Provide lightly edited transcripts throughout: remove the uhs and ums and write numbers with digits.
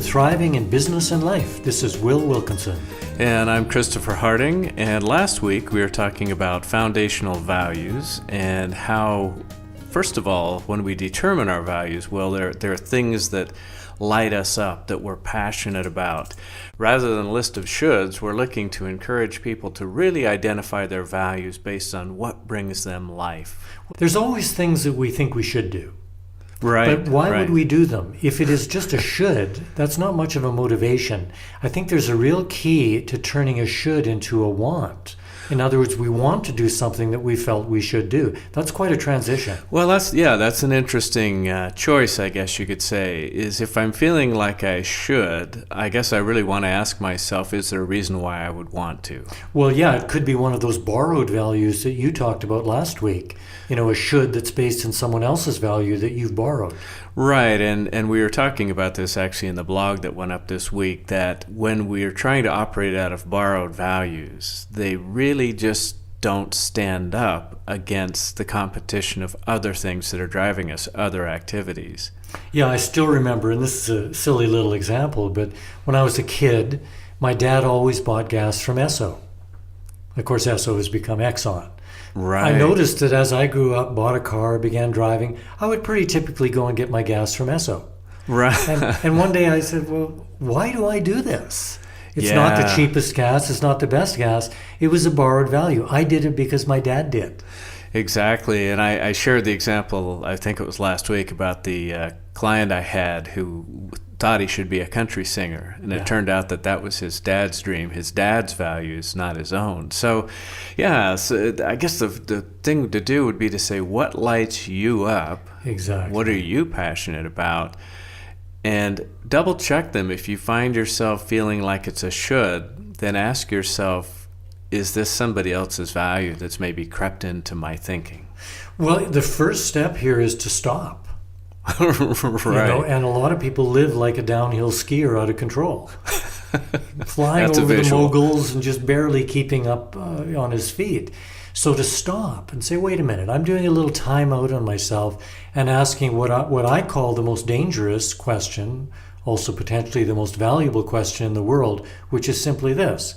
Thriving in Business and Life. This is Will Wilkinson. And I'm Christopher Harding. And last week we were talking about foundational values and how, first of all, when we determine our values, well, there are things that light us up, that we're passionate about. Rather than a list of shoulds, we're looking to encourage people to really identify their values based on what brings them life. There's always things that we think we should do. Right. But why would we do them? If it is just a should, that's not much of a motivation. I think there's a real key to turning a should into a want. In other words, we want to do something that we felt we should do. That's quite a transition. Well, that's an interesting choice, I guess you could say, is if I'm feeling like I should, I guess I really want to ask myself, is there a reason why I would want to? Well, yeah, it could be one of those borrowed values that you talked about last week. You know, a should that's based in someone else's value that you've borrowed. Right, and we were talking about this actually in the blog that went up this week, that when we are trying to operate out of borrowed values, they really just don't stand up against the competition of other things that are driving us, other activities. Yeah, I still remember, and this is a silly little example, but when I was a kid, my dad always bought gas from Esso. Of course, Esso has become Exxon. Right. I noticed that as I grew up, bought a car, began driving, I would pretty typically go and get my gas from Esso. Right. And one day I said, well, why do I do this? It's not the cheapest gas. It's not the best gas. It was a borrowed value. I did it because my dad did. Exactly. And I shared the example, I think it was last week, about the client I had who thought he should be a country singer. And it turned out that was his dad's dream, his dad's values, not his own. So, so I guess the thing to do would be to say, what lights you up? Exactly. What are you passionate about? And double check them. If you find yourself feeling like it's a should, then ask yourself, is this somebody else's value that's maybe crept into my thinking? Well, the first step here is to stop. Right. You know, and a lot of people live like a downhill skier out of control. Flying That's over the moguls and just barely keeping up on his feet. So to stop and say, wait a minute, I'm doing a little time out on myself and asking what I call the most dangerous question, also potentially the most valuable question in the world, which is simply this.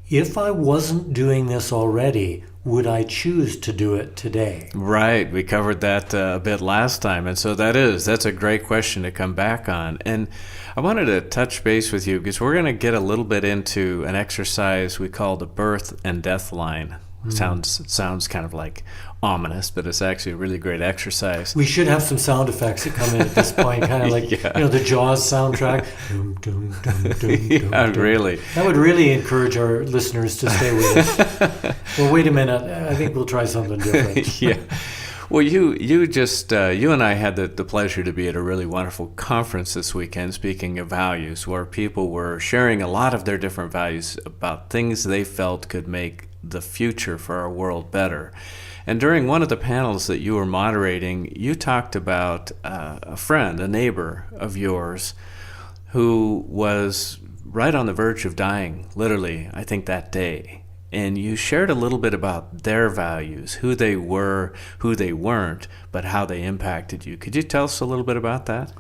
If I wasn't doing this already, would I choose to do it today? Right. We covered that a bit last time. And so that's a great question to come back on. And I wanted to touch base with you because we're going to get a little bit into an exercise we call the birth and death line. Sounds kind of like ominous, but it's actually a really great exercise. We should have some sound effects that come in at this point, kind of like the Jaws soundtrack. Dum, dum, dum, dum, dum, dum. Really. That would really encourage our listeners to stay with us. Well, wait a minute. I think we'll try something different. Yeah. Well, you and I had the pleasure to be at a really wonderful conference this weekend, speaking of values, where people were sharing a lot of their different values about things they felt could make the future for our world better. And during one of the panels that you were moderating, you talked about a friend, a neighbor of yours, who was right on the verge of dying, literally, I think that day. And you shared a little bit about their values, who they were, who they weren't, but how they impacted you. Could you tell us a little bit about that?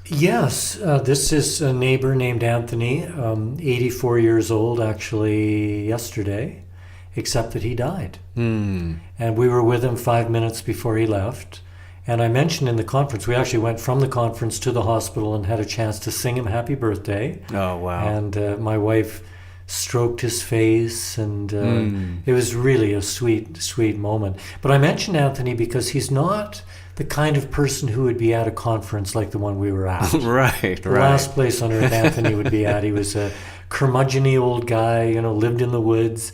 Yes, this is a neighbor named Anthony, 84 years old actually yesterday, except that he died. And we were with him 5 minutes before he left. And I mentioned in the conference, we actually went from the conference to the hospital and had a chance to sing him happy birthday. Oh, wow. And my wife stroked his face, and it was really a sweet moment. But I mentioned Anthony because he's not the kind of person who would be at a conference like the one we were at. Right. The last place on earth Anthony would be at. He was a curmudgeon-y old guy, lived in the woods.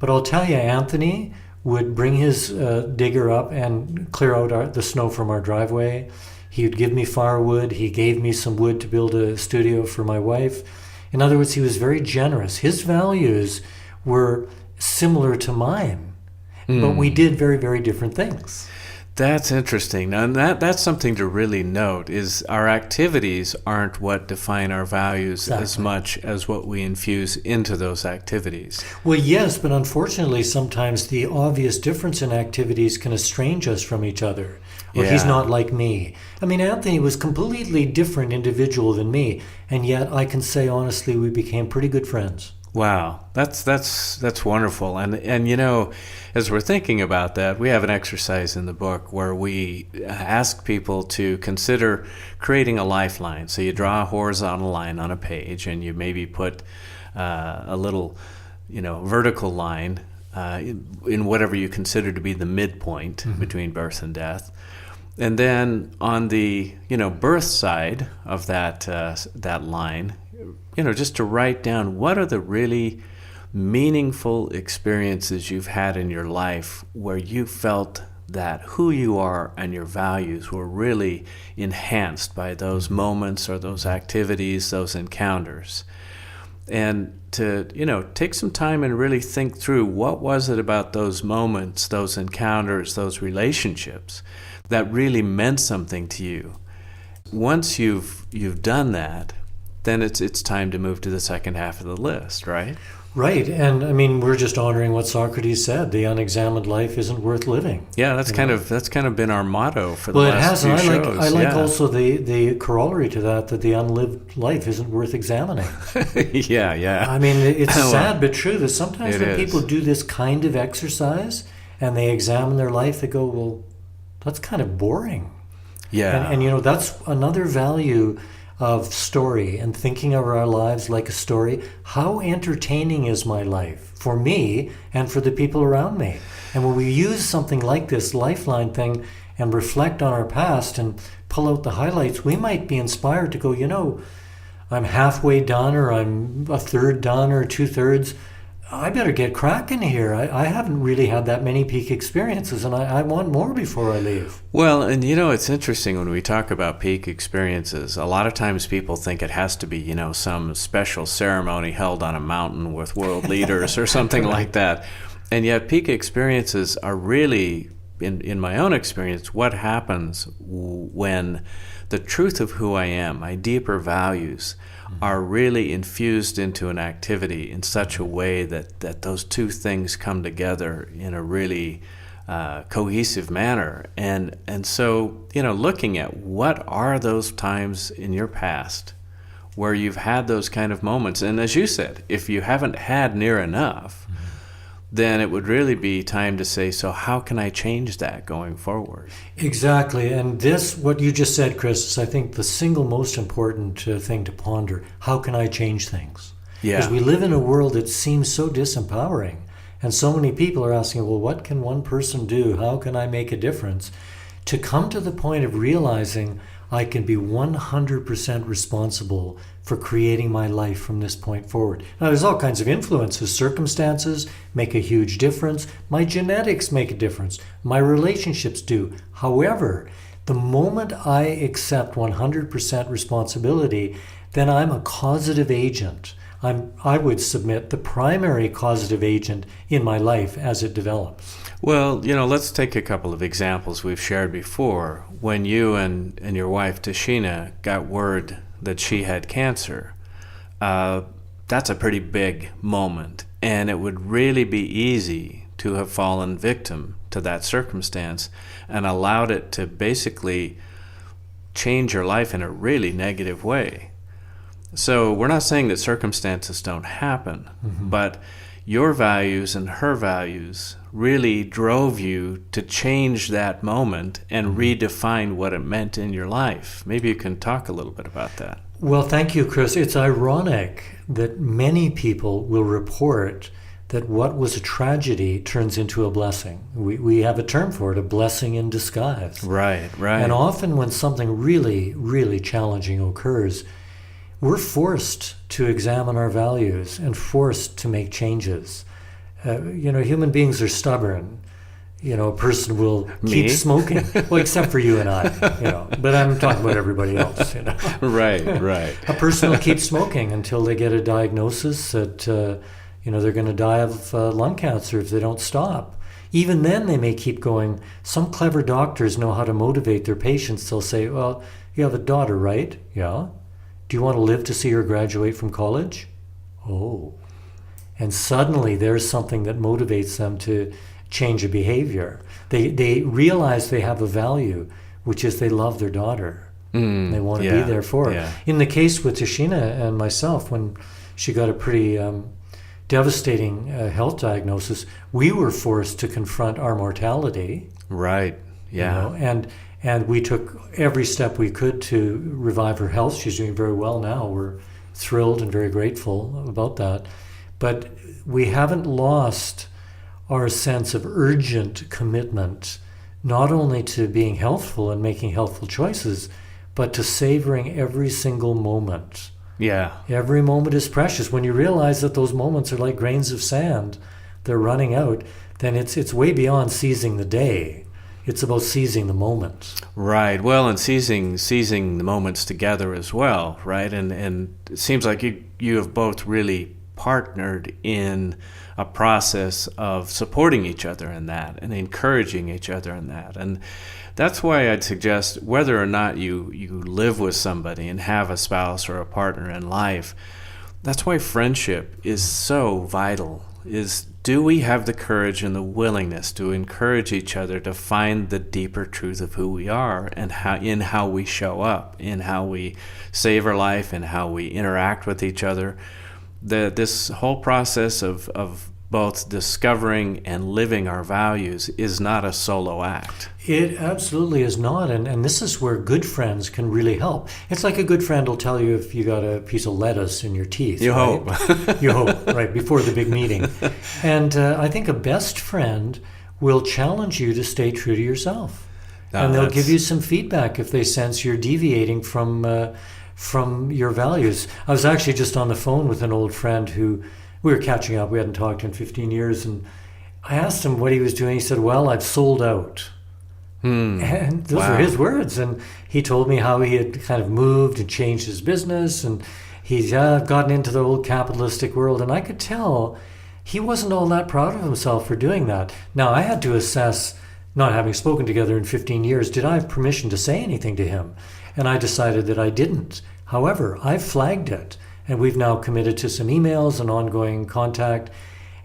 But I'll tell you, Anthony would bring his digger up and clear out the snow from our driveway. He would give me firewood. He gave me some wood to build a studio for my wife. In other words, he was very generous. His values were similar to mine, but we did very, very different things. That's interesting. Now, that's something to really note, is our activities aren't what define our values as much as what we infuse into those activities. Well, yes, but unfortunately, sometimes the obvious difference in activities can estrange us from each other. or he's Yeah. not like me. I mean, Anthony was completely different individual than me, and yet I can say honestly we became pretty good friends. Wow, that's wonderful. And as we're thinking about that, we have an exercise in the book where we ask people to consider creating a lifeline. So you draw a horizontal line on a page, and you maybe put a little, vertical line in whatever you consider to be the midpoint between birth and death. And then on the birth side of that line, just to write down what are the really meaningful experiences you've had in your life where you felt that who you are and your values were really enhanced by those moments or those activities, those encounters. And to, take some time and really think through what was it about those moments, those encounters, those relationships that really meant something to you. Once you've done that, then it's time to move to the second half of the list, right? Right, and I mean we're just honoring what Socrates said: the unexamined life isn't worth living. Yeah, that's kind of been our motto for the last few it has. And shows. I like also the corollary to that the unlived life isn't worth examining. Yeah. I mean, it's sad but true that sometimes It when is. people do this kind of exercise and they examine their life, they go, well, that's kind of boring. Yeah. And that's another value of story and thinking of our lives like a story. How entertaining is my life for me and for the people around me? And when we use something like this lifeline thing and reflect on our past and pull out the highlights, we might be inspired to go, I'm halfway done, or I'm a third done, or 2/3. I better get cracking here. I haven't really had that many peak experiences, and I want more before I leave. Well, and it's interesting when we talk about peak experiences, a lot of times people think it has to be, some special ceremony held on a mountain with world leaders or something like that. And yet peak experiences are really, in my own experience, what happens when the truth of who I am, my deeper values, are really infused into an activity in such a way that those two things come together in a really cohesive manner. And so, looking at what are those times in your past where you've had those kind of moments. And as you said, if you haven't had near enough, then it would really be time to say, so how can I change that going forward? Exactly. And this, what you just said, Chris, is I think the single most important thing to ponder. How can I change things? Yeah. Because we live in a world that seems so disempowering. And so many people are asking, well, what can one person do? How can I make a difference? To come to the point of realizing I can be 100% responsible for creating my life from this point forward. Now, there's all kinds of influences. Circumstances make a huge difference. My genetics make a difference. My relationships do. However, the moment I accept 100% responsibility, then I'm a causative agent. I would submit the primary causative agent in my life as it develops. Well, let's take a couple of examples we've shared before. When you and your wife, Tashina, got word that she had cancer, that's a pretty big moment. And it would really be easy to have fallen victim to that circumstance and allowed it to basically change your life in a really negative way. So we're not saying that circumstances don't happen, but your values and her values really drove you to change that moment and redefine what it meant in your life. Maybe you can talk a little bit about that. Well, thank you, Chris. It's ironic that many people will report that what was a tragedy turns into a blessing. We have a term for it, a blessing in disguise. Right. And often when something really, really challenging occurs, we're forced to examine our values and forced to make changes. Human beings are stubborn. A person will keep smoking. Well, except for you and I, But I'm talking about everybody else, Right. A person will keep smoking until they get a diagnosis that, they're going to die of lung cancer if they don't stop. Even then, they may keep going. Some clever doctors know how to motivate their patients. They'll say, well, you have a daughter, right? Yeah. Do you want to live to see her graduate from college? Oh. And suddenly there's something that motivates them to change of behavior. They realize they have a value, which is they love their daughter. They want to be there for her. Yeah. In the case with Tashina and myself, when she got a pretty devastating health diagnosis, we were forced to confront our mortality. Right. Yeah. You know, and we took every step we could to revive her health. She's doing very well now. We're thrilled and very grateful about that. But we haven't lost our sense of urgent commitment, not only to being healthful and making healthful choices, but to savoring every single moment. Yeah. Every moment is precious. When you realize that those moments are like grains of sand, they're running out, then it's way beyond seizing the day. It's about seizing the moment. Right. Well, and seizing the moments together as well, right? And it seems like you have both really partnered in a process of supporting each other in that and encouraging each other in that. And that's why I'd suggest, whether or not you live with somebody and have a spouse or a partner in life, that's why friendship is so vital. Is, do we have the courage and the willingness to encourage each other to find the deeper truth of who we are and how we show up, in how we savor life, and how we interact with each other? This whole process of both discovering and living our values is not a solo act. It absolutely is not, and this is where good friends can really help. It's like a good friend will tell you if you got a piece of lettuce in your teeth. You right? hope. You hope, right, before the big meeting. And I think a best friend will challenge you to stay true to yourself. And they'll give you some feedback if they sense you're deviating from your values. I was actually just on the phone with an old friend who we were catching up. We hadn't talked in 15 years, and I asked him what he was doing. He said, "Well, I've sold out." And those were his words. And he told me how he had kind of moved and changed his business, and he's gotten into the old capitalistic world. And I could tell he wasn't all that proud of himself for doing that. Now, I had to assess, not having spoken together in 15 years, did I have permission to say anything to him? And I decided that I didn't. However, I've flagged it, and we've now committed to some emails and ongoing contact.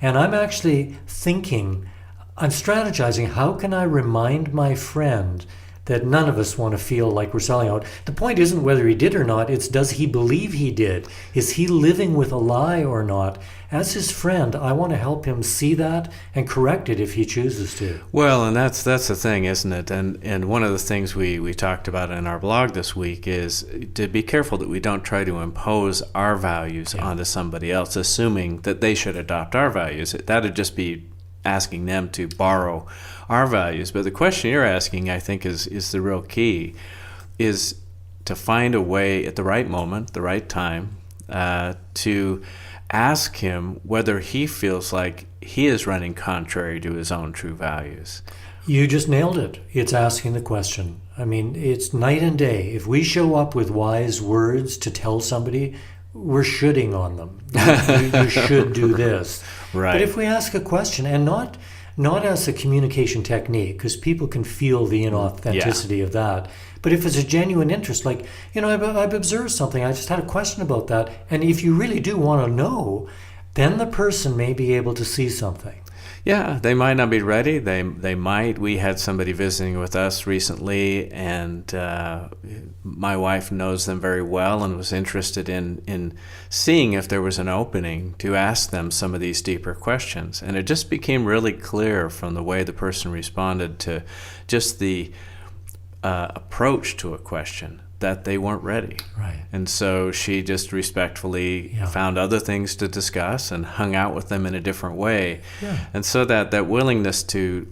And I'm actually thinking, I'm strategizing, how can I remind my friend that none of us want to feel like we're selling out? The point isn't whether he did or not, it's does he believe he did? Is he living with a lie or not? As his friend, I want to help him see that and correct it if he chooses to. Well, and that's the thing, isn't it? And one of the things we talked about in our blog this week is to be careful that we don't try to impose our values onto somebody else, assuming that they should adopt our values. That'd just be asking them to borrow our values. But the question you're asking, I think, is the real key, is to find a way at the right moment, the right time, to ask him whether he feels like he is running contrary to his own true values. You just nailed it. It's asking the question. I mean, it's night and day. If we show up with wise words to tell somebody, we're shoulding on them. You should do this. Right. But if we ask a question, and not as a communication technique, because people can feel the inauthenticity of that, but if it's a genuine interest, like, I've observed something, I just had a question about that, and if you really do want to know, then the person may be able to see something. Yeah, they might not be ready. They might. We had somebody visiting with us recently, and my wife knows them very well and was interested in seeing if there was an opening to ask them some of these deeper questions. And it just became really clear from the way the person responded to just the approach to a question that they weren't ready. Right. And so she just respectfully found other things to discuss and hung out with them in a different way. Yeah. And so that willingness to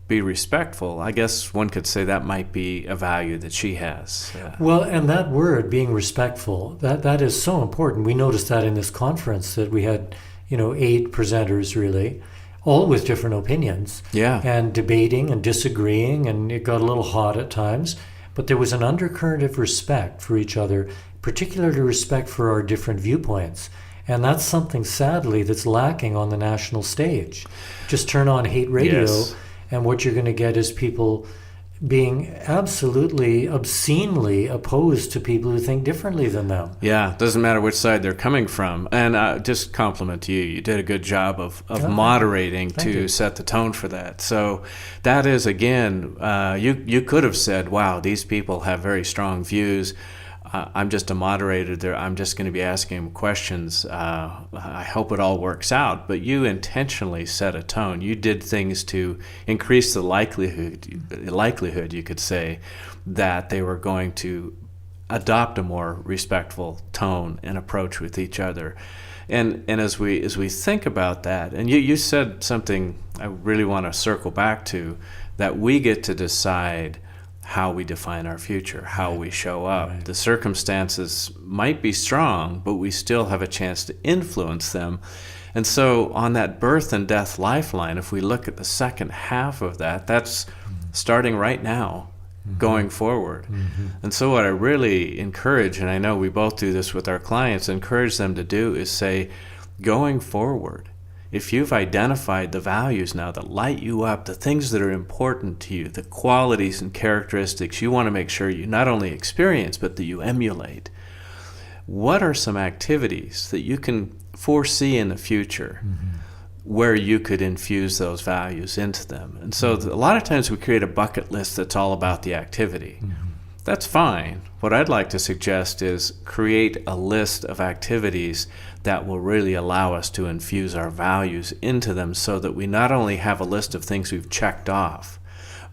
be respectful, I guess one could say that might be a value that she has. Well, and that word, being respectful, that is so important. We noticed that in this conference that we had, 8 presenters really, all with different opinions. Yeah. And debating and disagreeing, and it got a little hot at times. But there was an undercurrent of respect for each other, particularly respect for our different viewpoints. And that's something, sadly, that's lacking on the national stage. Just turn on hate radio, and what you're going to get is people being absolutely obscenely opposed to people who think differently than them. Yeah, doesn't matter which side they're coming from. And just compliment to you. You did a good job of moderating to set the tone for that. So that is, again, you could have said, wow, these people have very strong views. I'm just a moderator there. I'm just going to be asking them questions. I hope it all works out. But you intentionally set a tone. You did things to increase the likelihood, you could say, that they were going to adopt a more respectful tone and approach with each other. And as we think about that, and you said something I really want to circle back to, that we get to decide how we define our future, how we show up. Right. The circumstances might be strong, but we still have a chance to influence them. And so on that birth and death lifeline, if we look at the second half of that, that's starting right now, going forward. And so what I really encourage, and I know we both do this with our clients, encourage them to do is say, going forward, if you've identified the values now that light you up, the things that are important to you, the qualities and characteristics you want to make sure you not only experience, but that you emulate, what are some activities that you can foresee in the future where you could infuse those values into them? And so a lot of times we create a bucket list that's all about the activity. That's fine. What I'd like to suggest is create a list of activities that will really allow us to infuse our values into them so that we not only have a list of things we've checked off,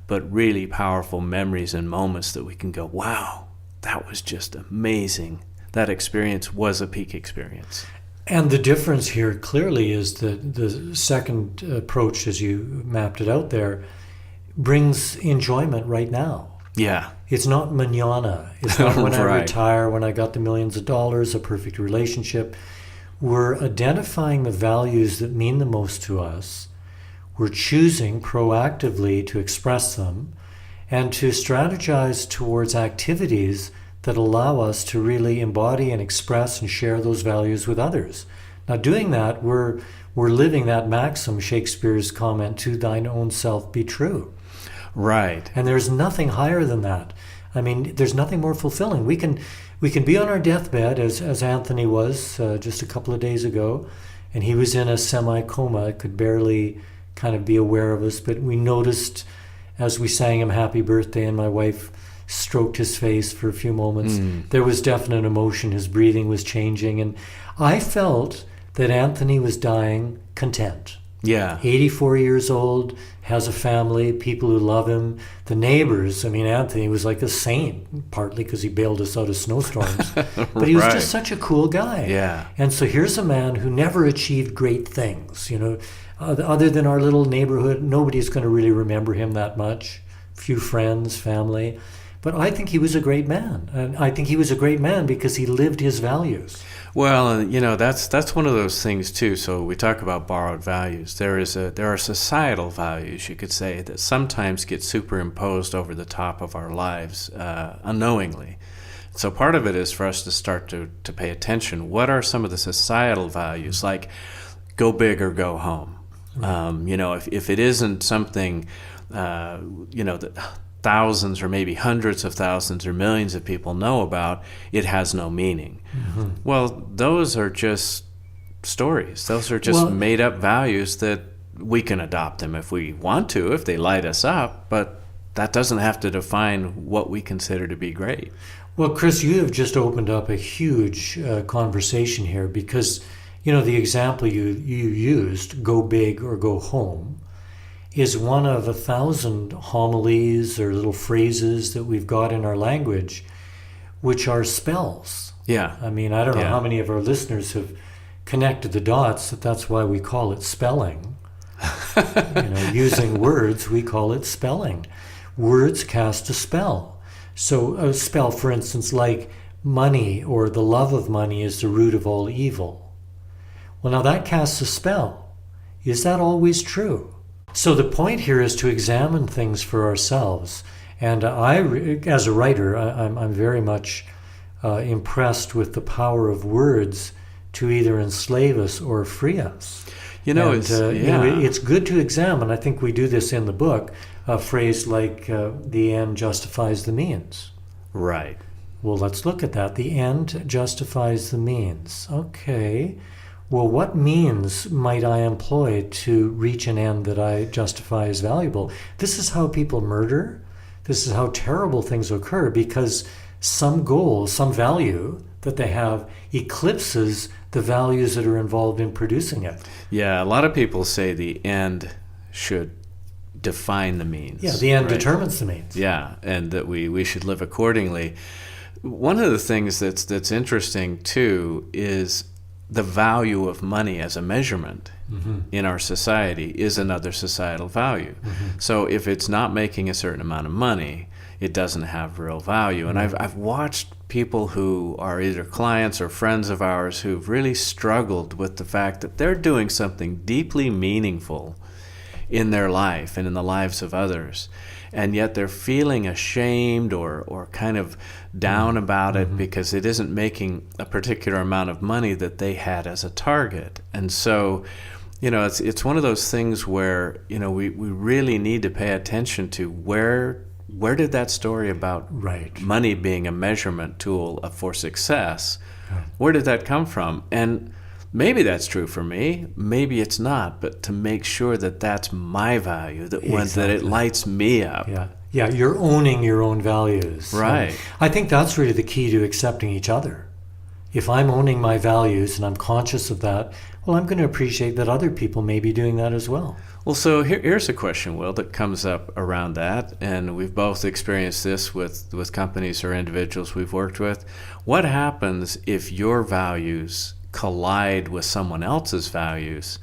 but really powerful memories and moments that we can go, wow, that was just amazing. That experience was a peak experience. And the difference here clearly is that the second approach, as you mapped it out there, brings enjoyment right now. Yeah. It's not manana. It's not when I retire, when I got the millions of dollars, a perfect relationship. We're identifying the values that mean the most to us. We're choosing proactively to express them and to strategize towards activities that allow us to really embody and express and share those values with others. Now, doing that, we're living that maxim, Shakespeare's comment, to thine own self be true. Right. And there's nothing higher than that. I mean, there's nothing more fulfilling. We can be on our deathbed, as Anthony was just a couple of days ago, and he was in a semi-coma, could barely kind of be aware of us, but we noticed as we sang him happy birthday and my wife stroked his face for a few moments, there was definite emotion. His breathing was changing, and I felt that Anthony was dying content. Yeah. 84 years old, has a family, people who love him. The neighbors, I mean, Anthony was like a saint, partly because he bailed us out of snowstorms. But he was just such a cool guy. Yeah. And so here's a man who never achieved great things. You know, other than our little neighborhood, nobody's going to really remember him that much. Few friends, family. But I think he was a great man. And I think he was a great man because he lived his values. Well, you know, that's one of those things too. So we talk about borrowed values. There are societal values, you could say, that sometimes get superimposed over the top of our lives unknowingly. So part of it is for us to start to pay attention. What are some of the societal values, like go big or go home? You know, if it isn't something, you know, that thousands or maybe hundreds of thousands or millions of people know about, it has no meaning. Well, those are just stories. Those are just made up values that we can adopt them if we want to, if they light us up, but that doesn't have to define what we consider to be great. Well, Chris, you have just opened up a huge conversation here because, you know, the example you used, go big or go home, is one of 1,000 homilies or little phrases that we've got in our language, which are spells. Yeah. I mean, I don't know how many of our listeners have connected the dots that's why we call it spelling. You know, using words, we call it spelling. Words cast a spell. So a spell, for instance, like money or the love of money is the root of all evil. Well, now that casts a spell. Is that always true? So the point here is to examine things for ourselves. And I, as a writer, I'm very much impressed with the power of words to either enslave us or free us. It's good to examine. I think we do this in the book. A phrase like the end justifies the means. Right. Well, let's look at that. The end justifies the means. Okay. Well, what means might I employ to reach an end that I justify as valuable? This is how people murder. This is how terrible things occur, because some goal, some value that they have eclipses the values that are involved in producing it. Yeah, a lot of people say the end should define the means. Yeah, the end right? determines the means. Yeah, and that we should live accordingly. One of the things that's interesting too is the value of money as a measurement in our society is another societal value. So if it's not making a certain amount of money, it doesn't have real value. And I've watched people who are either clients or friends of ours who've really struggled with the fact that they're doing something deeply meaningful in their life and in the lives of others, and yet they're feeling ashamed or kind of down about it because it isn't making a particular amount of money that they had as a target. And so, it's one of those things where, we really need to pay attention to where did that story about money being a measurement tool for success, where did that come from? And maybe that's true for me, maybe it's not, but to make sure that that's my value, that it lights me up. Yeah, you're owning your own values. Right. I think that's really the key to accepting each other. If I'm owning my values and I'm conscious of that, well, I'm going to appreciate that other people may be doing that as well. Well, so here's a question, Will, that comes up around that, and we've both experienced this with companies or individuals we've worked with. What happens if your values collide with someone else's values?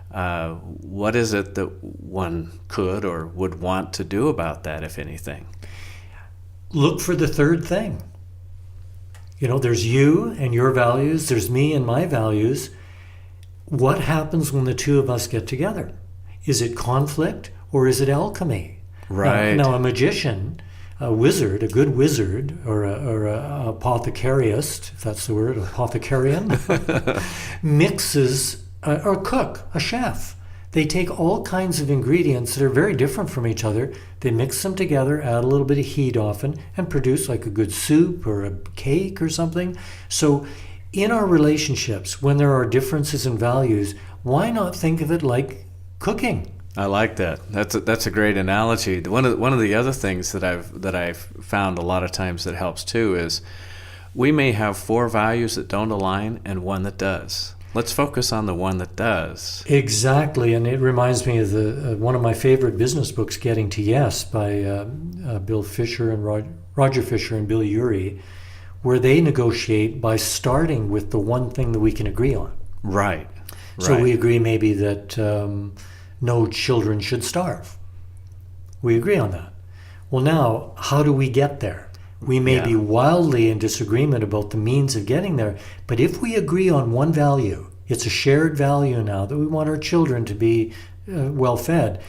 What is it that one could or would want to do about that, if anything? Look for the third thing. There's you and your values, there's me and my values. What happens when the two of us get together? Is it conflict or is it alchemy? Right. Now a magician, a wizard, a good wizard, or a apothecariist, if that's the word, apothecarian, mixes, or a cook, a chef. They take all kinds of ingredients that are very different from each other. They mix them together, add a little bit of heat often, and produce like a good soup or a cake or something. So in our relationships, when there are differences in values, why not think of it like cooking? I like that. That's a great analogy. One of the other things that I've found a lot of times that helps too is we may have 4 values that don't align and one that does. Let's focus on the one that does. Exactly, and it reminds me of one of my favorite business books, Getting to Yes, by Bill Fisher and Roger Fisher and Bill Urey, where they negotiate by starting with the one thing that we can agree on. Right. So we agree maybe that no children should starve. We agree on that. Well, now, how do we get there? We may be wildly in disagreement about the means of getting there, but if we agree on one value, it's a shared value now that we want our children to be well fed,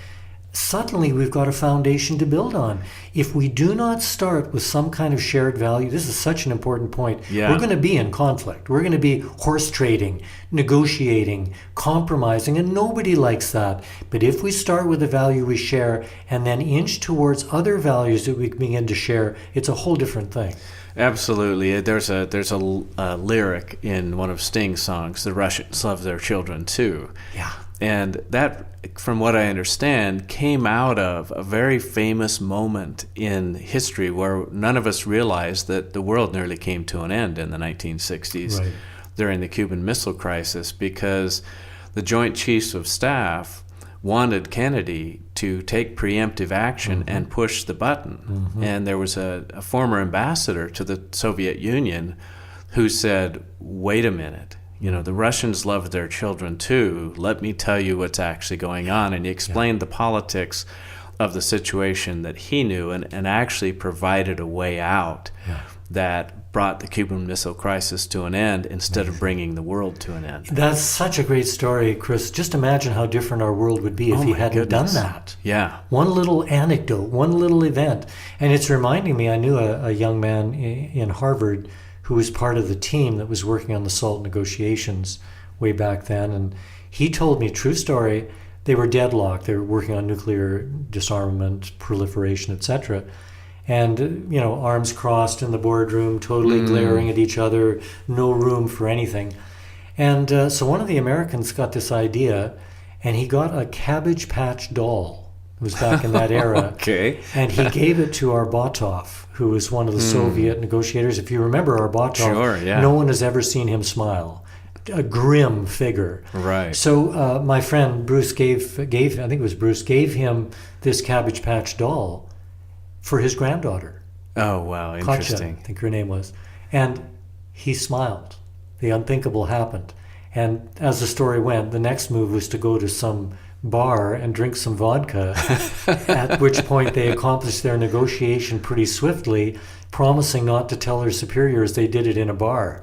suddenly we've got a foundation to build on. If we do not start with some kind of shared value, this is such an important point, we're going to be in conflict. We're going to be horse trading, negotiating, compromising, and nobody likes that. But if we start with a value we share and then inch towards other values that we begin to share, it's a whole different thing. Absolutely. There's a lyric in one of Sting's songs, "The Russians love their children too." Yeah. And that, from what I understand, came out of a very famous moment in history where none of us realized that the world nearly came to an end in the 1960s during the Cuban Missile Crisis, because the Joint Chiefs of Staff wanted Kennedy to take preemptive action and push the button. And there was a former ambassador to the Soviet Union who said, wait a minute. The Russians love their children too. Let me tell you what's actually going on. And he explained the politics of the situation that he knew and actually provided a way out that brought the Cuban Missile Crisis to an end instead of bringing the world to an end. That's such a great story, Chris. Just imagine how different our world would be if he hadn't done that. Yeah. One little anecdote, one little event. And it's reminding me, I knew a young man in Harvard who was part of the team that was working on the SALT negotiations way back then. And he told me, true story, they were deadlocked. They were working on nuclear disarmament, proliferation, etc. And, arms crossed in the boardroom, totally glaring at each other, no room for anything. And so one of the Americans got this idea, and he got a Cabbage Patch doll. It was back in that era. Okay. And he gave it to Arbatov, who was one of the Soviet negotiators. If you remember Arbatov, Sure, yeah. no one has ever seen him smile. A grim figure. Right. So my friend Bruce gave I think it was Bruce, gave him this Cabbage Patch doll for his granddaughter. Oh, wow. Interesting. Katja, I think her name was. And he smiled. The unthinkable happened. And as the story went, the next move was to go to some bar and drink some vodka, at which point they accomplished their negotiation pretty swiftly, promising not to tell their superiors they did it in a bar.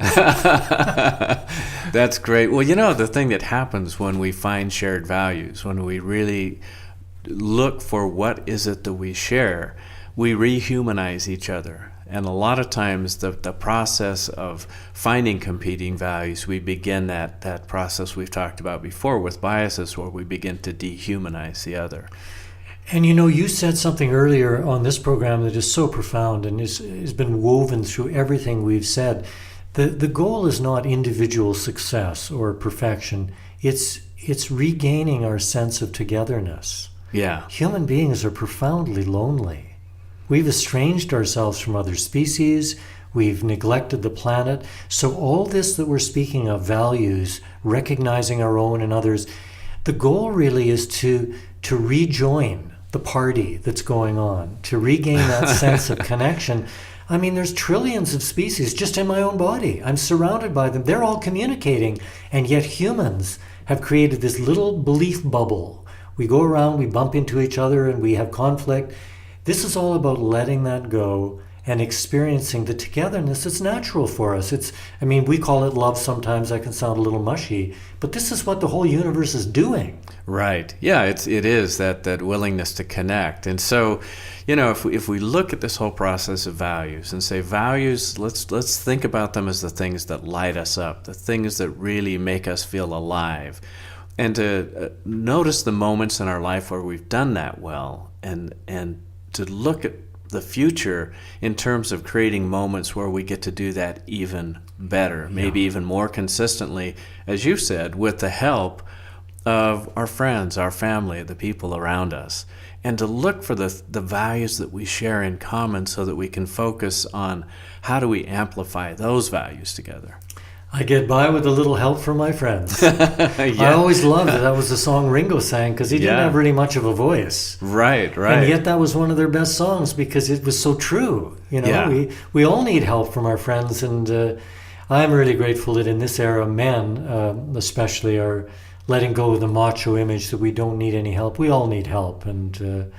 That's great. Well, the thing that happens when we find shared values, when we really look for what is it that we share, we rehumanize each other. And a lot of times the process of finding competing values, we begin that process we've talked about before with biases, where we begin to dehumanize the other. And you said something earlier on this program that is so profound and has been woven through everything we've said. The goal is not individual success or perfection. It's regaining our sense of togetherness. Yeah. Human beings are profoundly lonely. We've estranged ourselves from other species. We've neglected the planet. So all this that we're speaking of, values, recognizing our own and others, the goal really is to rejoin the party that's going on, to regain that sense of connection. I mean, there's trillions of species just in my own body. I'm surrounded by them. They're all communicating. And yet humans have created this little belief bubble. We go around, we bump into each other, and we have conflict. This is all about letting that go and experiencing the togetherness that's natural for us. We call it love sometimes. That can sound a little mushy, but this is what the whole universe is doing. Right. Yeah, it is that willingness to connect. And so, if we look at this whole process of values and say values, let's think about them as the things that light us up, the things that really make us feel alive. And to notice the moments in our life where we've done that well, and to look at the future in terms of creating moments where we get to do that even better, maybe even more consistently, as you said, with the help of our friends, our family, the people around us, and to look for the values that we share in common so that we can focus on how do we amplify those values together. I get by with a little help from my friends. I always loved it. That was the song Ringo sang because he didn't have really much of a voice. Right. And yet that was one of their best songs because it was so true. We all need help from our friends, and I'm really grateful that in this era, men especially are letting go of the macho image that we don't need any help. We all need help, and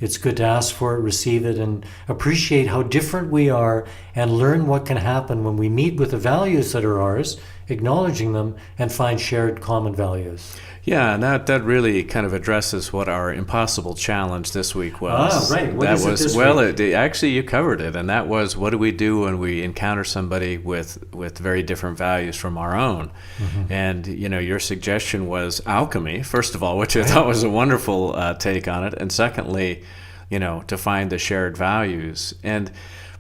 it's good to ask for it, receive it, and appreciate how different we are and learn what can happen when we meet with the values that are ours, acknowledging them, and find shared common values. Yeah, and that really kind of addresses what our impossible challenge this week was. Right. What is it this week? Actually, you covered it, and that was, what do we do when we encounter somebody with very different values from our own? Mm-hmm. And, your suggestion was alchemy, first of all, which I thought was a wonderful take on it, and secondly, to find the shared values. And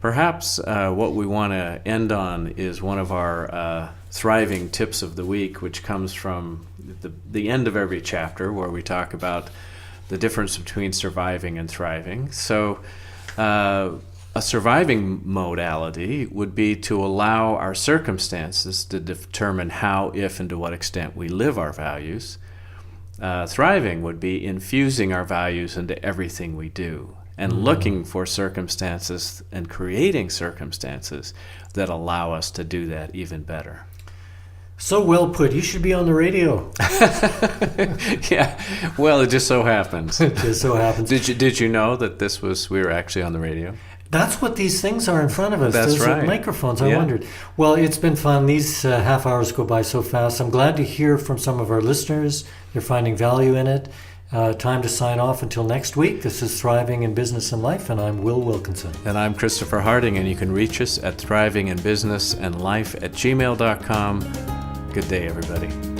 perhaps what we want to end on is one of our thriving tips of the week, which comes from the end of every chapter, where we talk about the difference between surviving and thriving. So a surviving modality would be to allow our circumstances to determine how, if, and to what extent we live our values. Thriving would be infusing our values into everything we do, and looking for circumstances and creating circumstances that allow us to do that even better. So well put. You should be on the radio. Yeah. Well, it just so happens. It just so happens. Did you know that we were actually on the radio? That's what these things are in front of us. That's Those right. Microphones. I wondered. Well, it's been fun. These half hours go by so fast. I'm glad to hear from some of our listeners. They're finding value in it. Time to sign off until next week. This is Thriving in Business and Life, and I'm Will Wilkinson. And I'm Christopher Harding, and you can reach us at thrivinginbusinessandlife@gmail.com. Good day, everybody.